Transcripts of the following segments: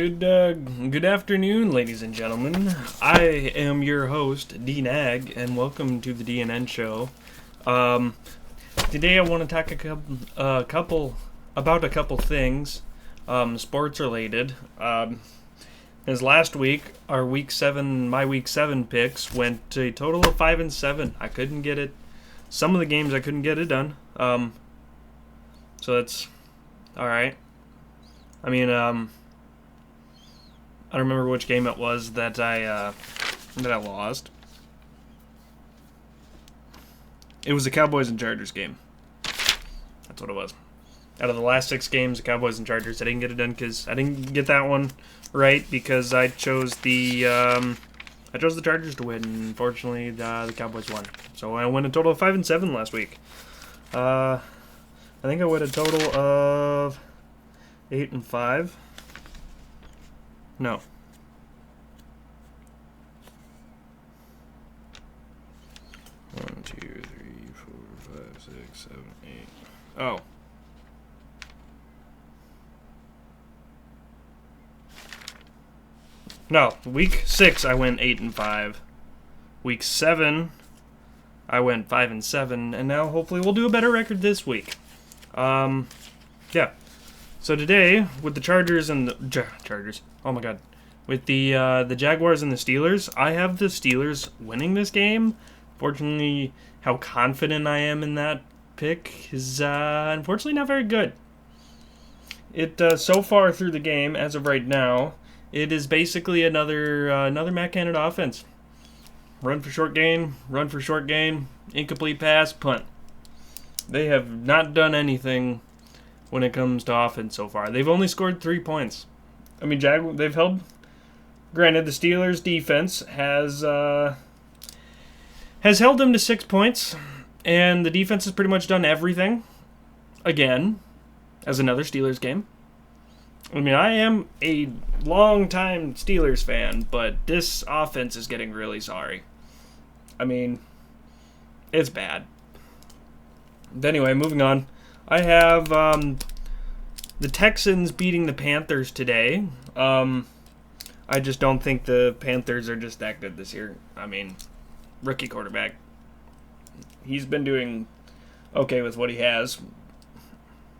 Good afternoon, ladies and gentlemen. I am your host, D-Nag, and welcome to the D&N Show. Today I want to talk about a couple things, sports related. As last week, my week 7 picks went to a total of 5-7. I couldn't get it. Some of the games I couldn't get it done. So that's all right. I mean, I don't remember which game it was that I lost. It was the Cowboys and Chargers game. That's what it was. Out of the last 6 games, the Cowboys and Chargers, I didn't get it done because I didn't get that one right because I chose the Chargers to win. Unfortunately, the Cowboys won. So I went a total of 5-7 last week. I think I went a total of 8-5. No. One, two, three, 4, 5, 6, 7, 8. Oh. No, week 6 I went 8-5. Week 7 I went 5-7, and now hopefully we'll do a better record this week. Yeah. So today, with the Chargers and the Chargers, oh my god, with the Jaguars and the Steelers, I have the Steelers winning this game. Fortunately, how confident I am in that pick is unfortunately not very good. It so far through the game, as of right now, it is basically another Matt Canada offense. Run for short gain, incomplete pass, punt. They have not done anything when it comes to offense so far. They've only scored 3 points. I mean, they've held. Granted, the Steelers' defense has held them to 6 points, and the defense has pretty much done everything. Again, as another Steelers game. I mean, I am a long-time Steelers fan, but this offense is getting really sorry. I mean, it's bad. But anyway, moving on. I have the Texans beating the Panthers today. I just don't think the Panthers are just that good this year. I mean, rookie quarterback. He's been doing okay with what he has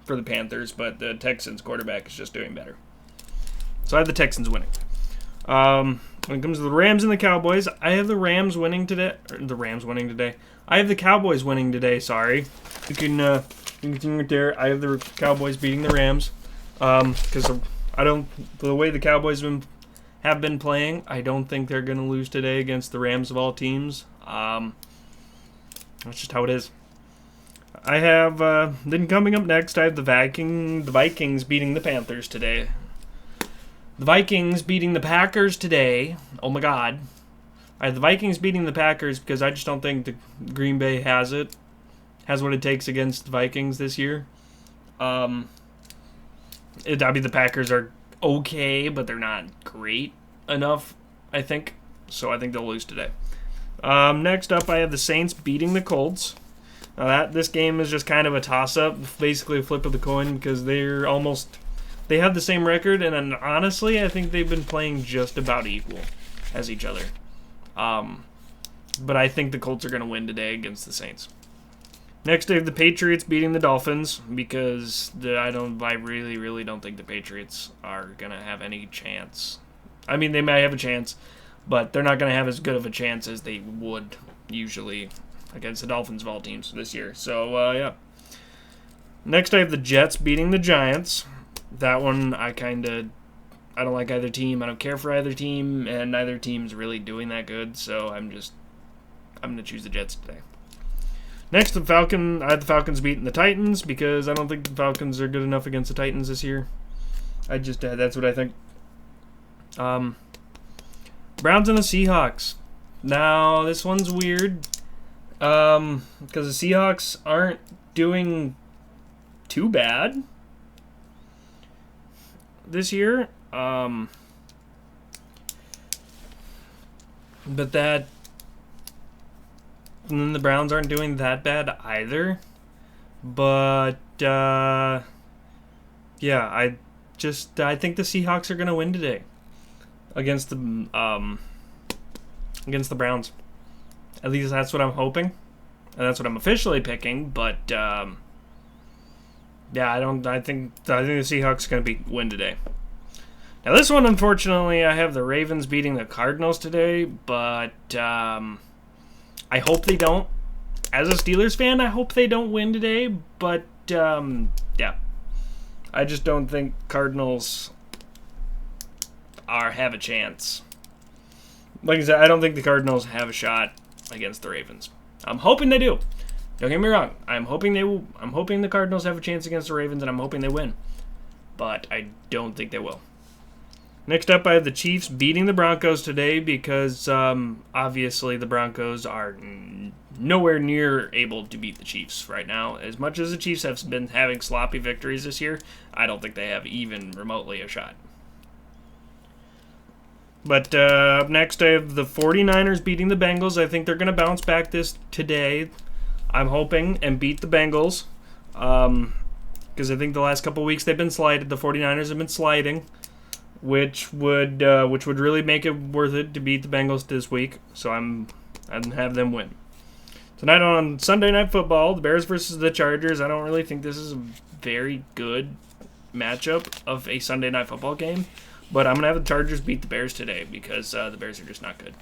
for the Panthers, but the Texans quarterback is just doing better. So I have the Texans winning. When it comes to the Rams and the Cowboys, I have the Rams winning today. I have the Cowboys winning today. Sorry, you can see right there. I have the Cowboys beating the Rams because the way the Cowboys have been playing, I don't think they're going to lose today against the Rams of all teams. That's just how it is. I have then coming up next, I have the Vikings beating the Panthers today. The Vikings beating the Packers today. Oh my God. I have the Vikings beating the Packers because I just don't think the Green Bay has what it takes against the Vikings this year. The Packers are okay, but they're not great enough, I think. So I think they'll lose today. Next up, I have the Saints beating the Colts. Now this game is just kind of a toss-up, basically a flip of the coin because they have the same record, and honestly, I think they've been playing just about equal as each other. But I think the Colts are going to win today against the Saints. Next, I have the Patriots beating the Dolphins because I really, really don't think the Patriots are going to have any chance. I mean, they might have a chance, but they're not going to have as good of a chance as they would usually against the Dolphins of all teams this year. So, yeah. Next, I have the Jets beating the Giants. That one, I don't like either team. I don't care for either team, and neither team's really doing that good, so I'm going to choose the Jets today. Next, I had the Falcons beating the Titans because I don't think the Falcons are good enough against the Titans this year. That's what I think. Browns and the Seahawks. Now, this one's weird because the Seahawks aren't doing too bad this year. But and then the Browns aren't doing that bad either. But, yeah, I think the Seahawks are going to win today against the Browns. At least that's what I'm hoping, and that's what I'm officially picking. But yeah, I think the Seahawks are going to win today. Now this one, unfortunately, I have the Ravens beating the Cardinals today, but I hope they don't. As a Steelers fan, I hope they don't win today, but yeah. I just don't think Cardinals have a chance. Like I said, I don't think the Cardinals have a shot against the Ravens. I'm hoping they do. Don't get me wrong. I'm hoping the Cardinals have a chance against the Ravens, and I'm hoping they win. But I don't think they will. Next up, I have the Chiefs beating the Broncos today because obviously the Broncos are nowhere near able to beat the Chiefs right now. As much as the Chiefs have been having sloppy victories this year, I don't think they have even remotely a shot. But up next, I have the 49ers beating the Bengals. I think they're going to bounce back today, I'm hoping, and beat the Bengals. Because I think the last couple weeks they've been slided. The 49ers have been sliding, which would really make it worth it to beat the Bengals this week. So I'd have them win. Tonight on Sunday Night Football, the Bears versus the Chargers. I don't really think this is a very good matchup of a Sunday Night Football game, but I'm going to have the Chargers beat the Bears today because the Bears are just not good.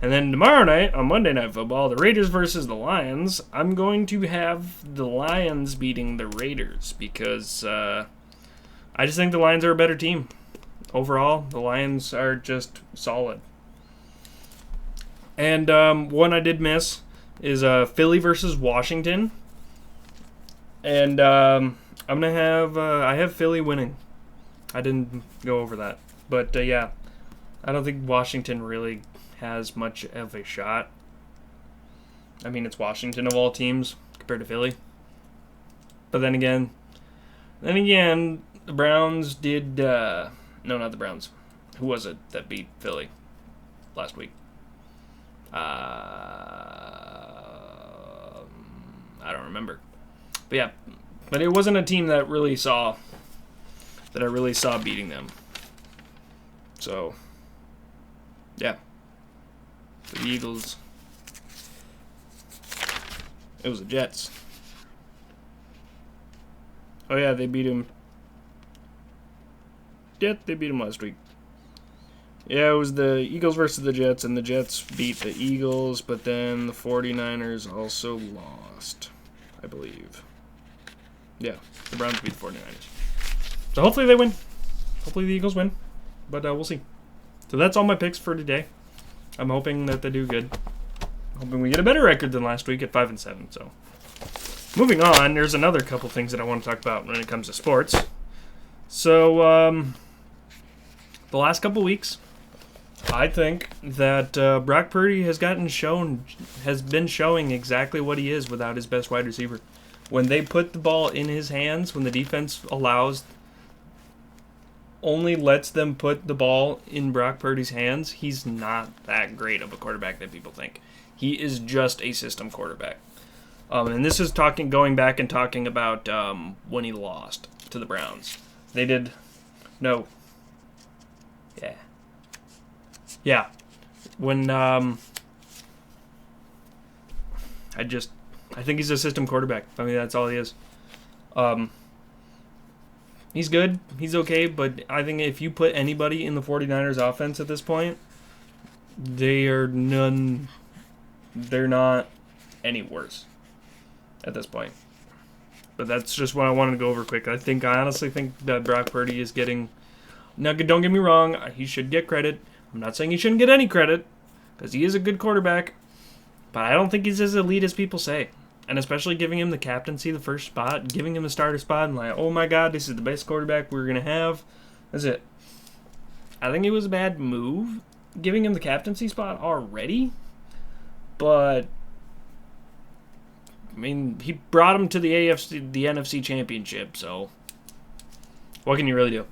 And then tomorrow night on Monday Night Football, the Raiders versus the Lions. I'm going to have the Lions beating the Raiders because I just think the Lions are a better team. Overall, the Lions are just solid. And one I did miss is Philly versus Washington. And I'm going to have I have Philly winning. I didn't go over that. But yeah, I don't think Washington really has much of a shot. I mean, it's Washington of all teams compared to Philly. But then again, the Browns did... no, not the Browns. Who was it that beat Philly last week? I don't remember. But yeah, but it wasn't a team that I really saw beating them. So, yeah. The Eagles. It was the Jets. Oh yeah, they beat him. Yeah, they beat him last week. Yeah, it was the Eagles versus the Jets, and the Jets beat the Eagles, but then the 49ers also lost, I believe. Yeah, the Browns beat the 49ers. So hopefully they win. Hopefully the Eagles win, but we'll see. So that's all my picks for today. I'm hoping that they do good. Hoping we get a better record than last week at 5-7. So, moving on, there's another couple things that I want to talk about when it comes to sports. So, the last couple weeks, I think that Brock Purdy has been showing exactly what he is without his best wide receiver. When they put the ball in his hands, when the defense only lets them put the ball in Brock Purdy's hands, he's not that great of a quarterback that people think. He is just a system quarterback. And this is going back and talking about when he lost to the Browns. Yeah. When I think he's a system quarterback. I mean, that's all he is. He's good. He's okay, but I think if you put anybody in the 49ers offense at this point, they're not any worse at this point. But that's just what I wanted to go over quick. I honestly think that Brock Purdy is getting... Now, don't get me wrong. He should get credit. I'm not saying he shouldn't get any credit, because he is a good quarterback. But I don't think he's as elite as people say. And especially giving him the captaincy, the first spot, giving him the starter spot, and like, oh my God, this is the best quarterback we're going to have. That's it. I think it was a bad move, giving him the captaincy spot already. But, I mean, he brought him to the NFC Championship, so what can you really do?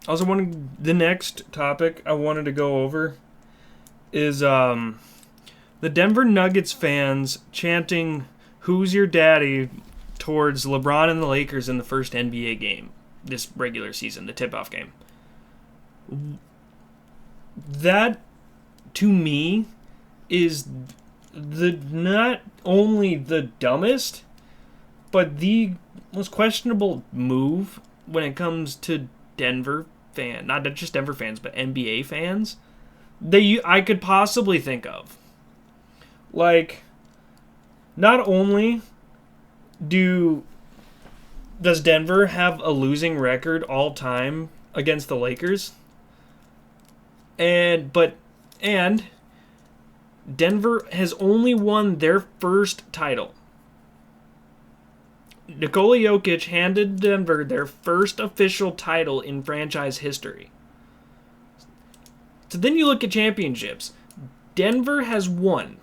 Also, the next topic I wanted to go over is the Denver Nuggets fans chanting, "Who's your daddy?" towards LeBron and the Lakers in the first NBA game this regular season, the tip-off game. That, to me, is not only the dumbest, but the most questionable move when it comes to Denver fans, not just Denver fans, but NBA fans, that I could possibly think of. Like, not only does Denver have a losing record all time against the Lakers, and Denver has only won their first title. Nikola Jokic handed Denver their first official title in franchise history. So then you look at championships. Denver has won.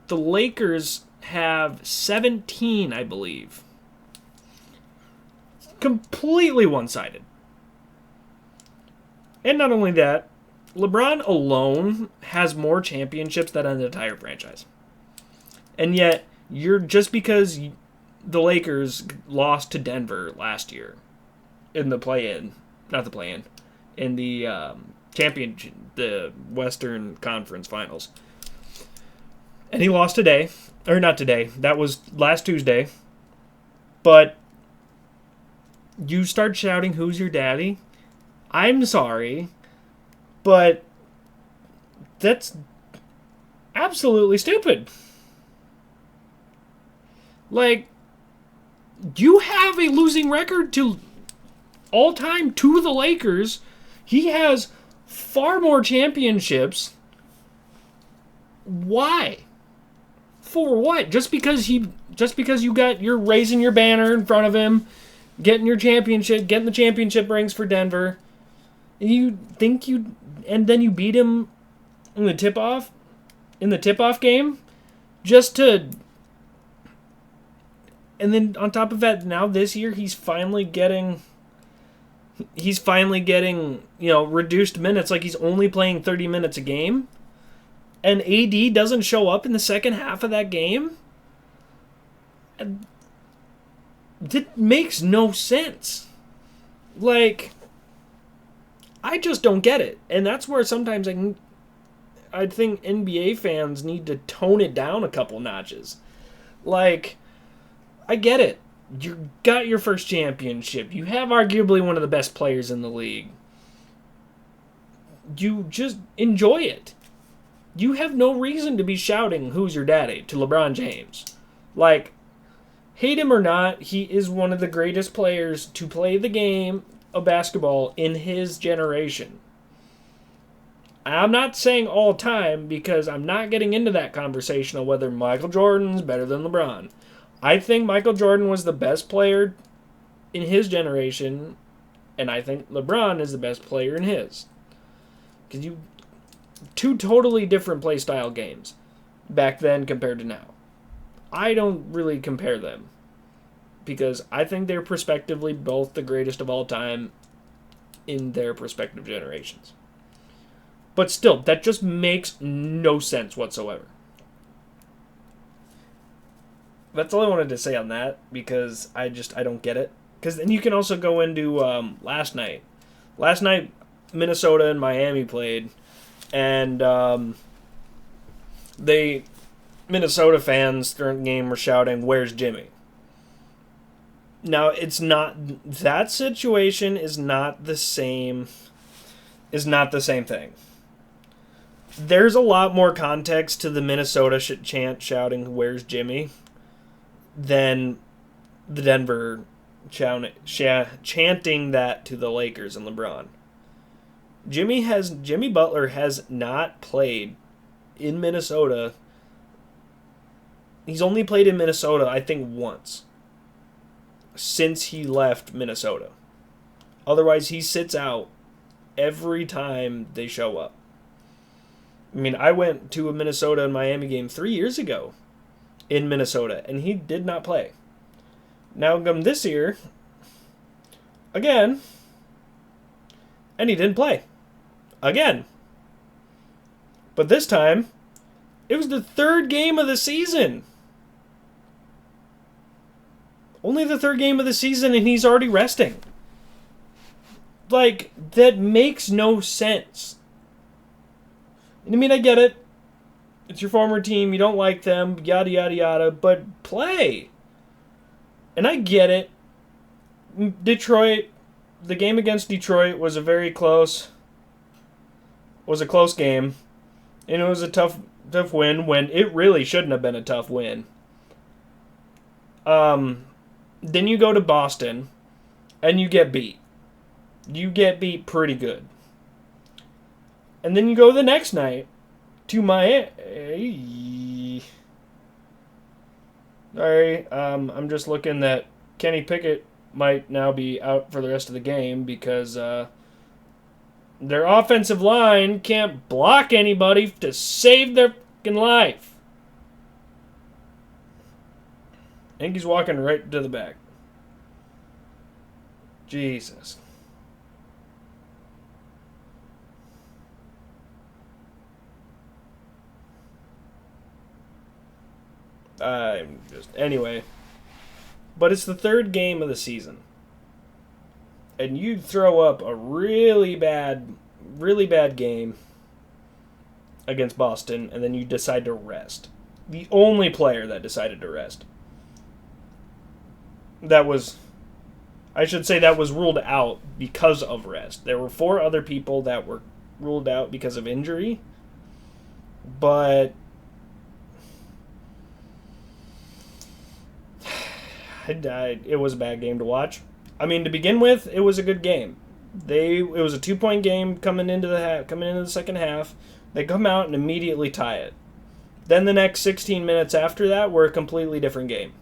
The Lakers have 17, I believe. Completely one-sided. And not only that, LeBron alone has more championships than an entire franchise. And yet, just because the Lakers lost to Denver last year in the play-in, in the championship, the Western Conference Finals. And he lost today, or not today, that was last Tuesday. But you start shouting, "Who's your daddy?" I'm sorry, but that's absolutely stupid. Like, you have a losing record to all time to the Lakers. He has far more championships. Why? For what? Just because you're raising your banner in front of him, getting the championship rings for Denver. And then you beat him in the tip-off game, and then on top of that, now this year he's finally getting reduced minutes, like he's only playing 30 minutes a game, and AD doesn't show up in the second half of that game. It makes no sense. Like, I just don't get it. And that's where sometimes I think NBA fans need to tone it down a couple notches. Like, I get it. You got your first championship. You have arguably one of the best players in the league. You just enjoy it. You have no reason to be shouting, "Who's your daddy?" to LeBron James. Like, hate him or not, he is one of the greatest players to play the game of basketball in his generation. I'm not saying all time, because I'm not getting into that conversation of whether Michael Jordan's better than LeBron. I think Michael Jordan was the best player in his generation, and I think LeBron is the best player in his. Because two totally different play style games back then compared to now. I don't really compare them, because I think they're prospectively both the greatest of all time in their respective generations. But still, that just makes no sense whatsoever. That's all I wanted to say on that, because I don't get it. Because then you can also go into last night. Last night, Minnesota and Miami played, and Minnesota fans during the game were shouting, "Where's Jimmy?" Now, that situation is not the same thing. There's a lot more context to the Minnesota chant shouting, "Where's Jimmy?" than the Denver chanting that to the Lakers and LeBron. Jimmy Butler has not played in Minnesota. He's only played in Minnesota, I think, once since he left Minnesota. Otherwise, he sits out every time they show up. I mean, I went to a Minnesota and Miami game 3 years ago in Minnesota, and he did not play. Now come this year, again, and he didn't play. Again. But this time, it was the third game of the season. Only the third game of the season and he's already resting. Like, that makes no sense. I mean, I get it. It's your former team. You don't like them. Yada, yada, yada. But play. And I get it. Detroit, the game against Detroit was a close game. And it was a tough win when it really shouldn't have been a tough win. Then you go to Boston and you get beat. You get beat pretty good. And then you go the next night to Miami. Sorry, I'm just looking that Kenny Pickett might now be out for the rest of the game because their offensive line can't block anybody to save their fucking life. I think he's walking right to the back. Jesus. Anyway. But it's the third game of the season. And you throw up a really bad game against Boston, and then you decide to rest. The only player that decided to rest. That was ruled out because of rest. There were 4 other people that were ruled out because of injury. But it was a bad game to watch. I mean, to begin with, it was a good game. It was a 2-point game coming into the second half. They come out and immediately tie it. Then the next 16 minutes after that were a completely different game.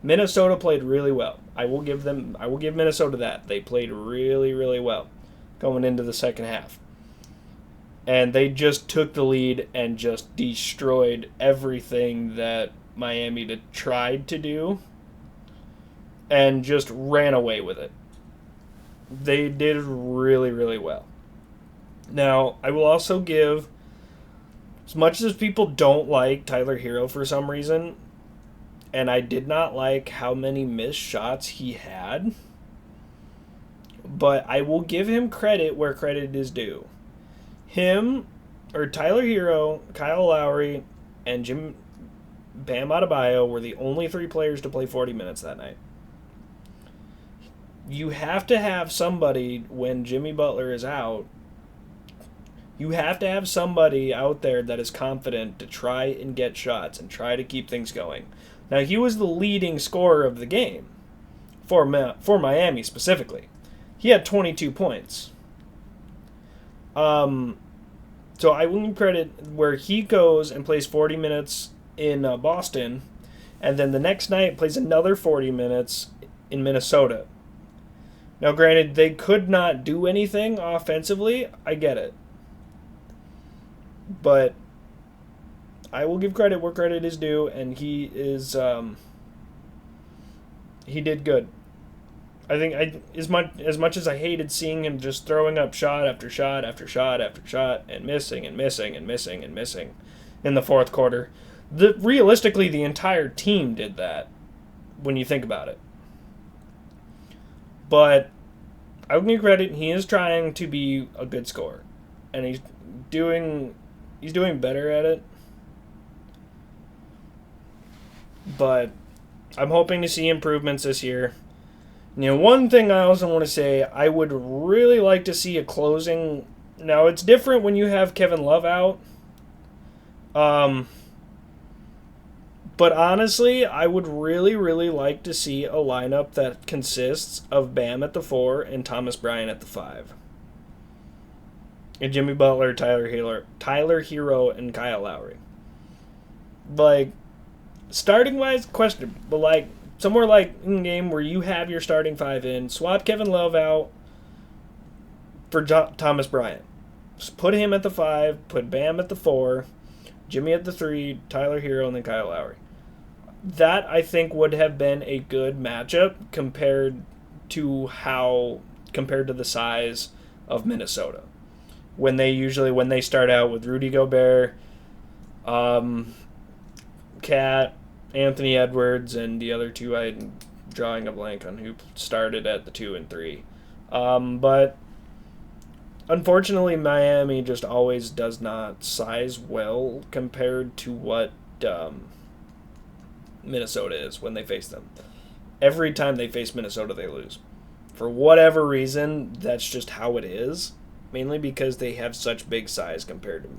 Minnesota played really well. I will give Minnesota that. They played really, really well going into the second half. And they just took the lead and just destroyed everything that Miami tried to do and just ran away with it. They did really, really well. Now, I will also give, as much as people don't like Tyler Hero for some reason, and I did not like how many missed shots he had, but I will give him credit where credit is due. Tyler Hero, Kyle Lowry, and Bam Adebayo were the only 3 players to play 40 minutes that night. You have to have somebody when Jimmy Butler is out. You have to have somebody out there that is confident to try and get shots and try to keep things going. Now, he was the leading scorer of the game for Miami specifically. He had 22 points. So I will give credit where he goes and plays 40 minutes in Boston, and then the next night plays another 40 minutes in Minnesota. Now, granted, they could not do anything offensively. I get it. But I will give credit where credit is due, and he did good. I think as much as I hated seeing him just throwing up shot after shot after shot after shot and missing in the fourth quarter, realistically the entire team did that when you think about it. But I will give credit, he is trying to be a good scorer, and he's doing better at it. But I'm hoping to see improvements this year. You know, one thing I also want to say, I would really like to see a closing. Now, it's different when you have Kevin Love out. But honestly, I would really, really like to see a lineup that consists of Bam at the 4 and Thomas Bryant at the 5. And Jimmy Butler, Tyler Hero, and Kyle Lowry. Like, starting-wise, question, but like, somewhere like in game where you have your starting 5 in, swap Kevin Love out for Thomas Bryant. Just put him at the 5, put Bam at the 4, Jimmy at the 3, Tyler Hero, and then Kyle Lowry. That, I think, would have been a good matchup compared to the size of Minnesota. When they start out with Rudy Gobert, Cat, Anthony Edwards, and the other 2 I drawing a blank on who started at the 2 and 3. But unfortunately, Miami just always does not size well compared to what Minnesota is when they face them. Every time they face Minnesota, they lose. For whatever reason, that's just how it is. Mainly because they have such big size compared to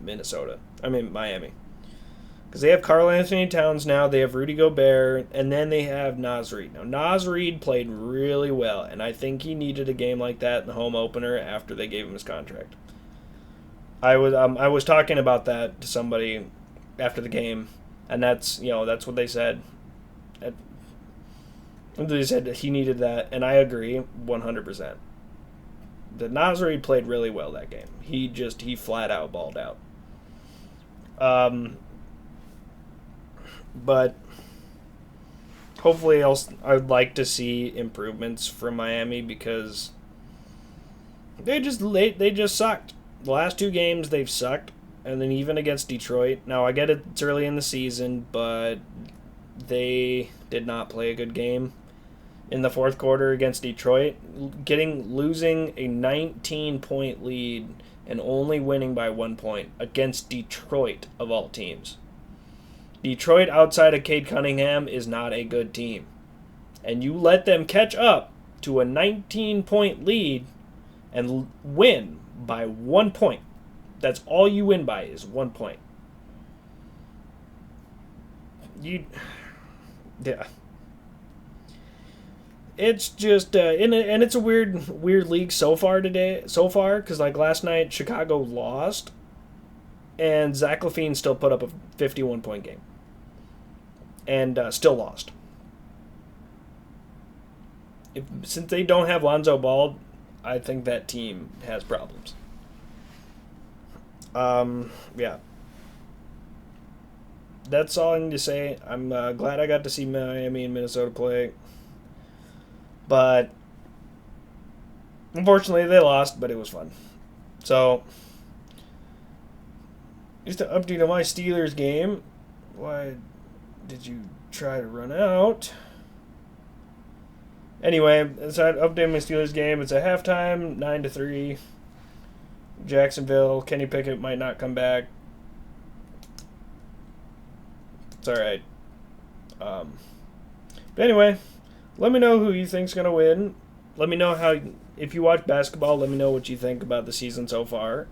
Miami. Because they have Karl Anthony Towns now, they have Rudy Gobert, and then they have Naz Reid. Now, Naz Reid played really well, and I think he needed a game like that in the home opener after they gave him his contract. I was talking about that to somebody after the game, and that's what they said. They said that he needed that, and I agree 100%. The Naz Reid played really well that game. He flat out balled out. But hopefully I'd like to see improvements from Miami because they just sucked. The last 2 games they've sucked, and then even against Detroit. Now I get it's early in the season, but they did not play a good game in the fourth quarter against Detroit, losing a 19-point lead and only winning by 1 point against Detroit of all teams. Detroit outside of Cade Cunningham is not a good team. And you let them catch up to a 19-point lead and win by 1 point. That's all you win by is 1 point. Yeah. It's just and it's a weird league so far because like last night Chicago lost and Zach LaVine still put up a 51-point game and still lost. Since they don't have Lonzo Ball, I think that team has problems. Yeah. That's all I need to say. I'm glad I got to see Miami and Minnesota play. But unfortunately, they lost, but it was fun. So, just to update on my Steelers game. Why did you try to run out? Anyway, so I updated my Steelers game. It's a halftime, 9-3. Jacksonville, Kenny Pickett might not come back. It's alright. But anyway, let me know who you think's going to win. Let me know if you watch basketball, let me know what you think about the season so far.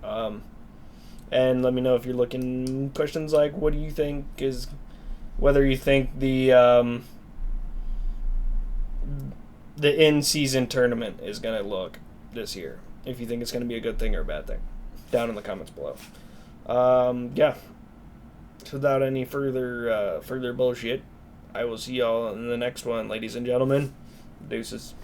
And let me know if you're looking questions like whether you think the in-season tournament is going to look this year. If you think it's going to be a good thing or a bad thing. Down in the comments below. Yeah. Without any further bullshit, I will see y'all in the next one, ladies and gentlemen. Deuces.